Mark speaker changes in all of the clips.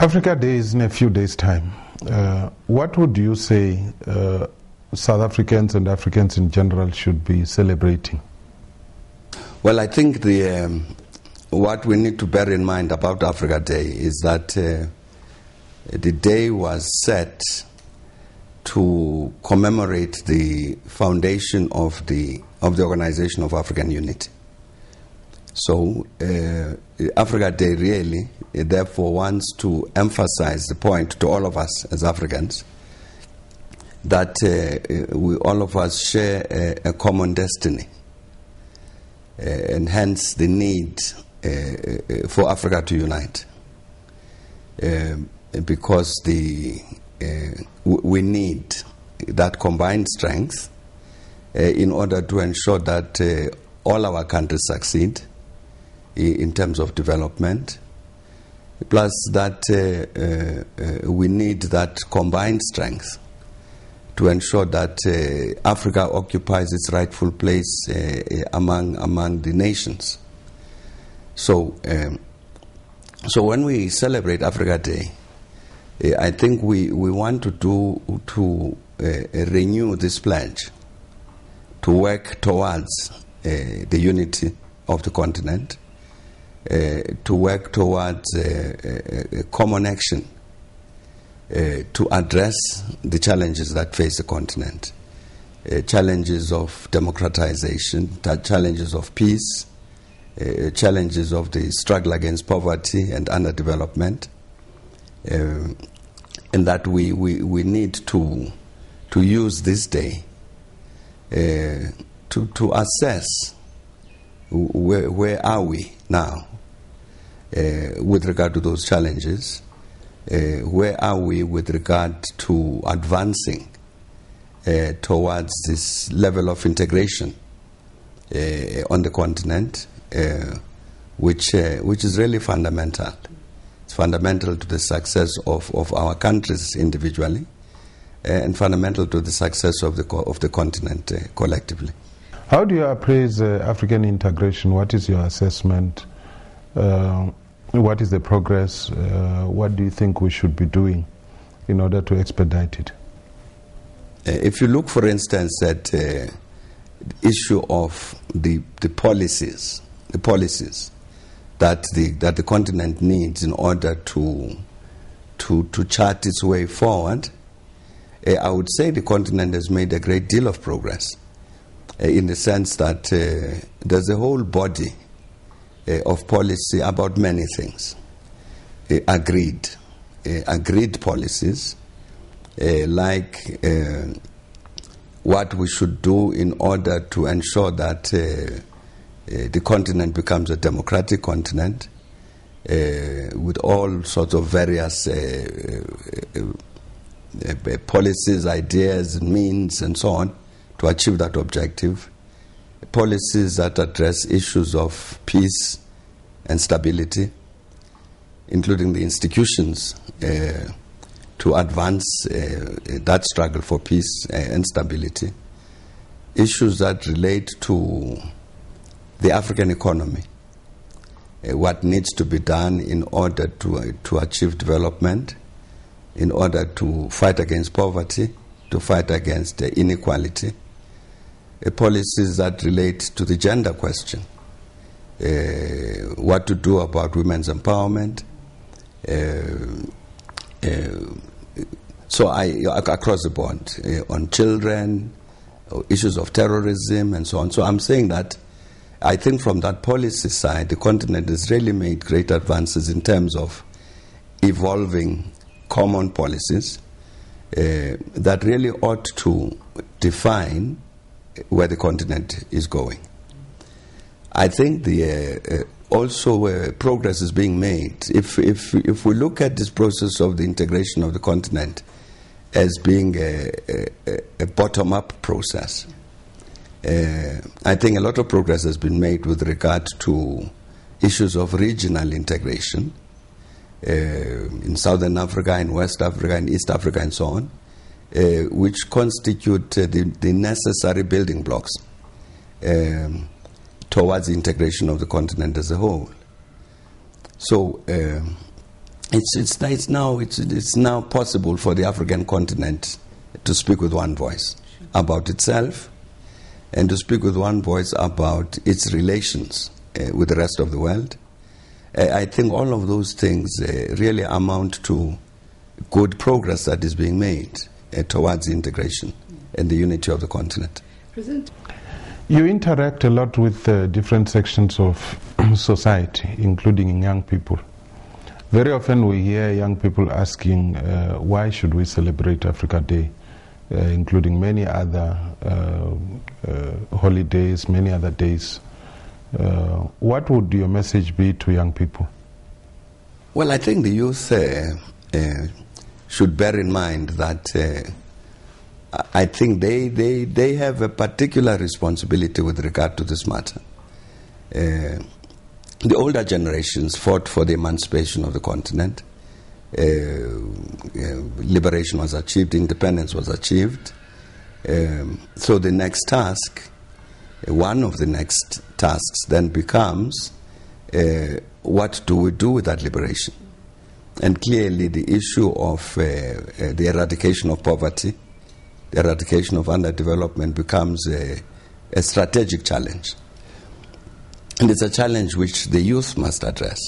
Speaker 1: Africa Day is in a few days' time. What would you say South Africans and Africans in general should be celebrating?
Speaker 2: Well, I think what we need to bear in mind about Africa Day is that the day was set to commemorate the foundation of the Organization of African Unity. So Africa Day really, therefore, wants to emphasize the point to all of us as Africans that we all of us share a common destiny, and hence the need for Africa to unite, because we need that combined strength in order to ensure that all our countries succeed in terms of development, plus that we need that combined strength to ensure that Africa occupies its rightful place among the nations. So when we celebrate Africa Day, I think we want to renew this pledge to work towards the unity of the continent, to work towards common action to address the challenges that face the continent, challenges of democratization, challenges of peace, challenges of the struggle against poverty and underdevelopment, and that we need to use this day to assess where are we now with regard to those challenges, where are we with regard to advancing towards this level of integration on the continent, which is really fundamental. It's fundamental to the success of our countries individually, and fundamental to the success of the continent collectively.
Speaker 1: How do you appraise African integration? What is your assessment? What is the progress? What do you think we should be doing in order to expedite it?
Speaker 2: If you look, for instance, at the issue of the policies that the continent needs in order to chart its way forward, I would say the continent has made a great deal of progress, in the sense that there's a whole body of policy about many things, agreed policies, like what we should do in order to ensure that the continent becomes a democratic continent, with all sorts of various policies, ideas, means, and so on, to achieve that objective. Policies that address issues of peace and stability, including the institutions to advance that struggle for peace and stability. Issues that relate to the African economy, what needs to be done in order to achieve development, in order to fight against poverty, to fight against inequality. Policies that relate to the gender question, what to do about women's empowerment, across the board, on children, issues of terrorism, and so on. So I'm saying that I think from that policy side, the continent has really made great advances in terms of evolving common policies that really ought to define where the continent is going. I think also progress is being made. If we look at this process of the integration of the continent as being a bottom-up process, I think a lot of progress has been made with regard to issues of regional integration in Southern Africa, in West Africa, in East Africa, and so on, which constitute the necessary building blocks towards the integration of the continent as a whole. So it's now possible for the African continent to speak with one voice about itself, and to speak with one voice about its relations with the rest of the world. I think all of those things really amount to good progress that is being made towards integration and the unity of the continent.
Speaker 3: President,
Speaker 1: you interact a lot with different sections of society, including young people. Very often we hear young people asking, why should we celebrate Africa Day, including many other holidays, many other days. What would your message be to young people?
Speaker 2: Well, I think the youth should bear in mind that I think they have a particular responsibility with regard to this matter. The older generations fought for the emancipation of the continent. Liberation was achieved, independence was achieved. So the next task, one of the next tasks then becomes, what do we do with that liberation? And clearly the issue of the eradication of poverty, the eradication of underdevelopment becomes a strategic challenge. And it's a challenge which the youth must address,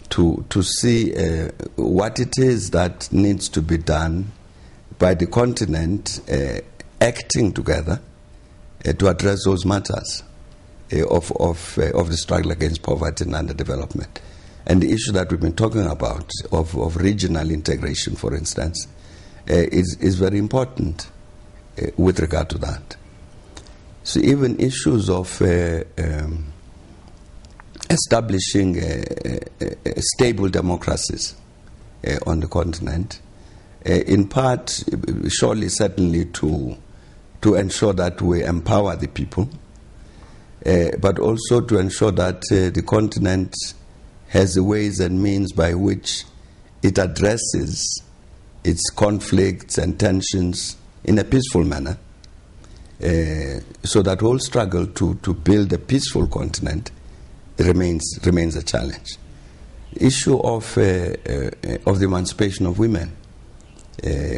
Speaker 2: to see what it is that needs to be done by the continent acting together to address those matters of the struggle against poverty and underdevelopment. And the issue that we've been talking about of regional integration, for instance, is very important with regard to that. So even issues of establishing stable democracies on the continent, in part, surely, certainly to ensure that we empower the people, but also to ensure that the continent has the ways and means by which it addresses its conflicts and tensions in a peaceful manner, so that whole struggle to build a peaceful continent remains a challenge. The issue of the emancipation of women,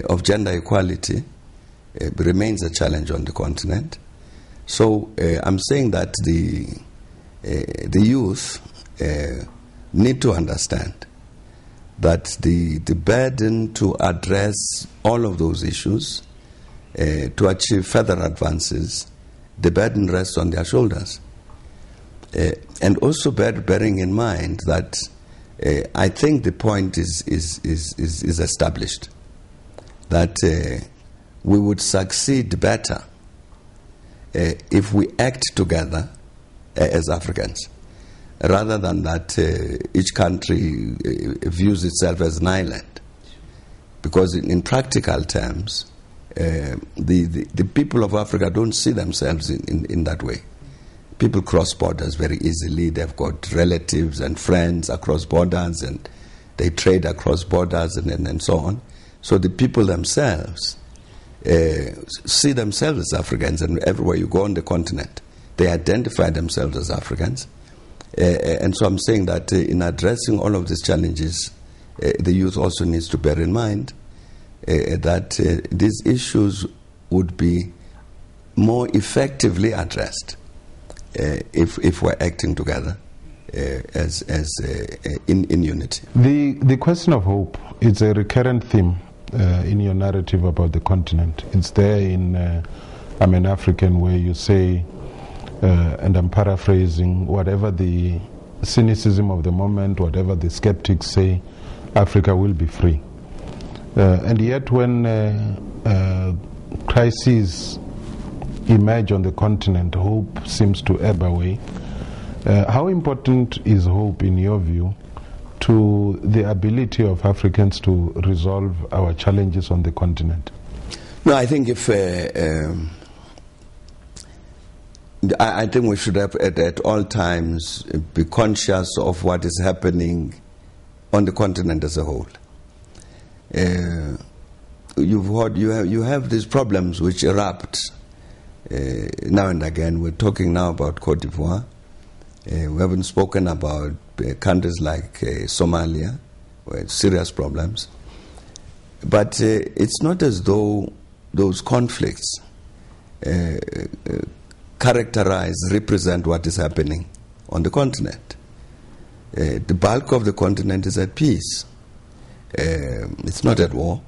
Speaker 2: of gender equality, remains a challenge on the continent. So I'm saying that the youth need to understand that the burden to address all of those issues, to achieve further advances, the burden rests on their shoulders. And also bearing in mind that I think the point is established, that we would succeed better if we act together as Africans, rather than that each country views itself as an island. Because in practical terms, the people of Africa don't see themselves in that way. People cross borders very easily. They've got relatives and friends across borders, and they trade across borders and so on. So the people themselves see themselves as Africans, and everywhere you go on the continent, they identify themselves as Africans. And so I'm saying that in addressing all of these challenges, the youth also needs to bear in mind that these issues would be more effectively addressed if we're acting together as in unity.
Speaker 1: The question of hope is a recurrent theme in your narrative about the continent. It's there in I'm an African, where you say, and I'm paraphrasing, whatever the cynicism of the moment, whatever the skeptics say, Africa will be free. And yet when crises emerge on the continent, hope seems to ebb away. How important is hope, in your view, to the ability of Africans to resolve our challenges on the continent?
Speaker 2: No, I think if I think we should have at all times be conscious of what is happening on the continent as a whole. You have these problems which erupt now and again. We're talking now about Cote d'Ivoire. We haven't spoken about countries like Somalia, with serious problems. But it's not as though those conflicts represent what is happening on the continent. The bulk of the continent is at peace. It's not at war.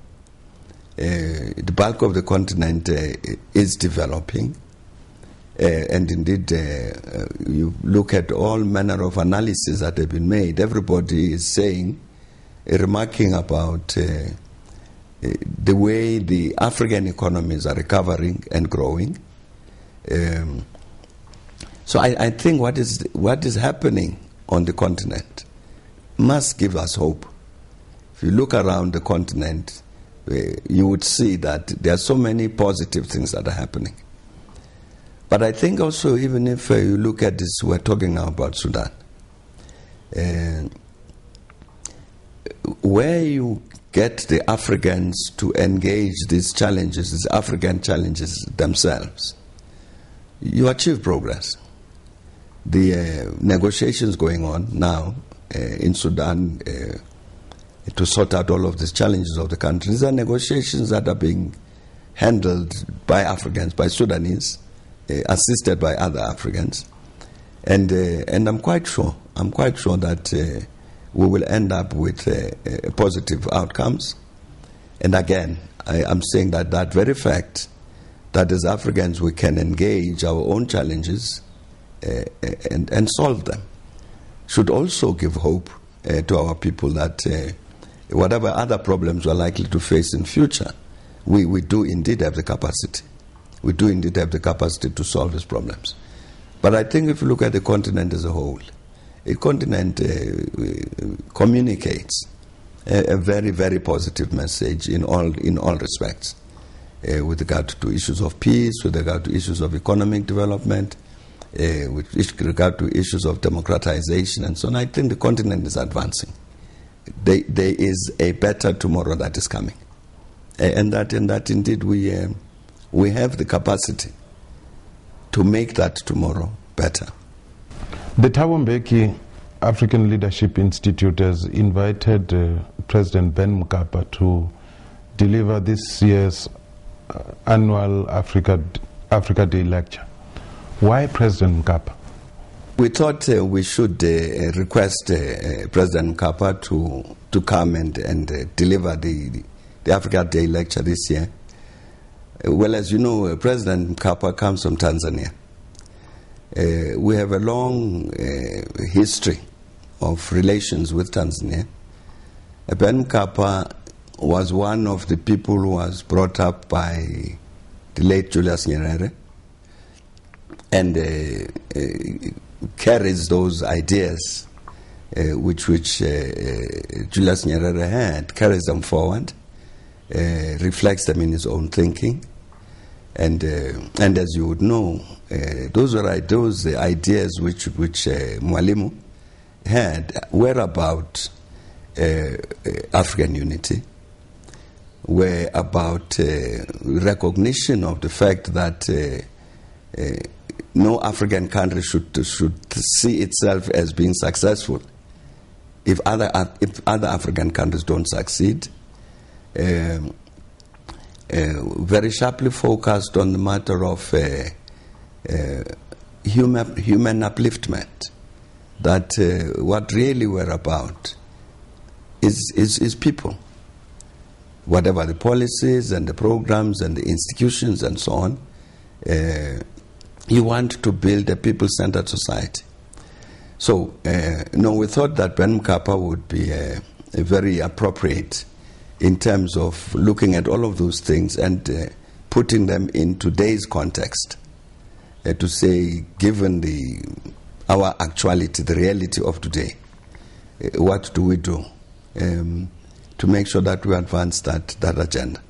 Speaker 2: The bulk of the continent is developing. And indeed, you look at all manner of analysis that have been made. Everybody is saying, remarking about the way the African economies are recovering and growing. So I think what is happening on the continent must give us hope. If you look around the continent, you would see that there are so many positive things that are happening. But I think also, even if you look at this, we're talking now about Sudan. Where you get the Africans to engage these challenges, these African challenges themselves, you achieve progress. The negotiations going on now in Sudan to sort out all of these challenges of the country, these are negotiations that are being handled by Africans, by Sudanese, assisted by other Africans, and I'm quite sure that we will end up with positive outcomes. And again, I'm saying that very fact that as Africans we can engage our own challenges and solve them should also give hope to our people that whatever other problems we're likely to face in future, we do indeed have the capacity. We do indeed have the capacity to solve these problems. But I think if you look at the continent as a whole, the continent communicates a very, very positive message in all respects, with regard to issues of peace, with regard to issues of economic development, with regard to issues of democratization and so on. I think the continent is advancing. There is a better tomorrow that is coming, and that indeed we have the capacity to make that tomorrow better.
Speaker 1: The THABO MBEKI African Leadership Institute has invited President Ben Mkapa to deliver this year's annual Africa Day lecture. Why President Mkapa?
Speaker 2: We thought we should request President Mkapa to come and deliver the Africa Day lecture this year. Well, as you know, President Mkapa comes from Tanzania. We have a long history of relations with Tanzania. Ben Mkapa was one of the people who was brought up by the late Julius Nyerere and carries those ideas which Julius Nyerere had, carries them forward, reflects them in his own thinking. And as you would know, those ideas which Mwalimu had were about African unity, were about recognition of the fact that no African country should see itself as being successful if other African countries don't succeed. Very sharply focused on the matter of human upliftment, that what really we're about is people. Whatever the policies and the programs and the institutions and so on, you want to build a people-centered society. So, we thought that Ben Mkapa would be a very appropriate in terms of looking at all of those things and putting them in today's context, to say, given our actuality, the reality of today, what do we do to make sure that we advance that agenda?